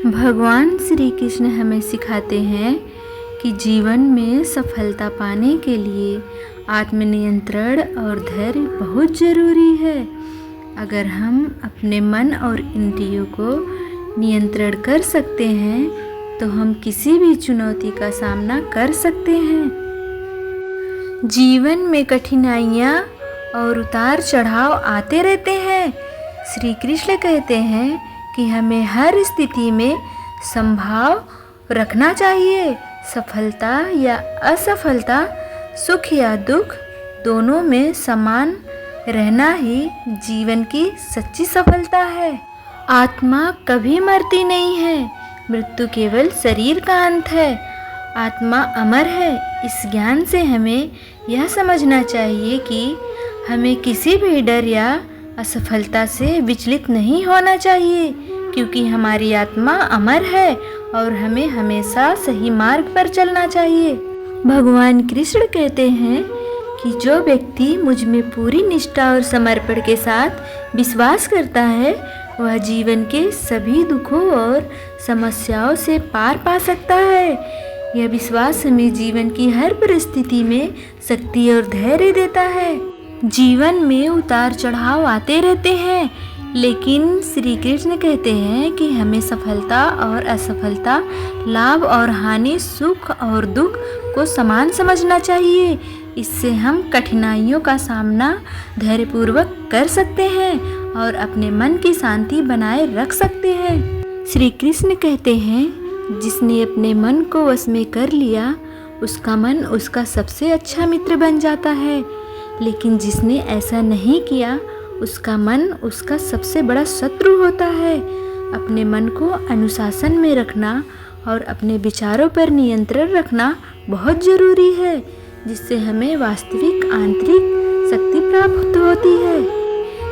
भगवान श्री कृष्ण हमें सिखाते हैं कि जीवन में सफलता पाने के लिए आत्मनियंत्रण और धैर्य बहुत ज़रूरी है। अगर हम अपने मन और इंद्रियों को नियंत्रण कर सकते हैं तो हम किसी भी चुनौती का सामना कर सकते हैं। जीवन में कठिनाइयाँ और उतार चढ़ाव आते रहते हैं। श्री कृष्ण कहते हैं कि हमें हर स्थिति में संभाव रखना चाहिए। सफलता या असफलता, सुख या दुख, दोनों में समान रहना ही जीवन की सच्ची सफलता है। आत्मा कभी मरती नहीं है, मृत्यु केवल शरीर का अंत है। आत्मा अमर है। इस ज्ञान से हमें यह समझना चाहिए कि हमें किसी भी डर या असफलता से विचलित नहीं होना चाहिए, क्योंकि हमारी आत्मा अमर है और हमें हमेशा सही मार्ग पर चलना चाहिए। भगवान कृष्ण कहते हैं कि जो व्यक्ति मुझ में पूरी निष्ठा और समर्पण के साथ विश्वास करता है वह जीवन के सभी दुखों और समस्याओं से पार पा सकता है। यह विश्वास हमें जीवन की हर परिस्थिति में शक्ति और धैर्य देता है। जीवन में उतार चढ़ाव आते रहते हैं, लेकिन श्री कृष्ण कहते हैं कि हमें सफलता और असफलता, लाभ और हानि, सुख और दुख को समान समझना चाहिए। इससे हम कठिनाइयों का सामना धैर्यपूर्वक कर सकते हैं और अपने मन की शांति बनाए रख सकते हैं। श्री कृष्ण कहते हैं, जिसने अपने मन को वश में कर लिया उसका मन उसका सबसे अच्छा मित्र बन जाता है, लेकिन जिसने ऐसा नहीं किया उसका मन उसका सबसे बड़ा शत्रु होता है। अपने मन को अनुशासन में रखना और अपने विचारों पर नियंत्रण रखना बहुत ज़रूरी है, जिससे हमें वास्तविक आंतरिक शक्ति प्राप्त होती है।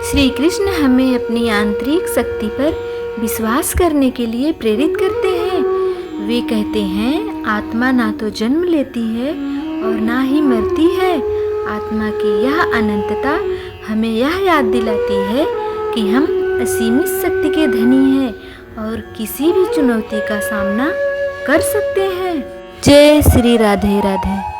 श्री कृष्ण हमें अपनी आंतरिक शक्ति पर विश्वास करने के लिए प्रेरित करते हैं। वे कहते हैं, आत्मा ना तो जन्म लेती है और ना ही मरती है। आत्मा की यह अनंतता हमें यह याद दिलाती है कि हम असीमित शक्ति के धनी हैं और किसी भी चुनौती का सामना कर सकते हैं। जय श्री राधे राधे।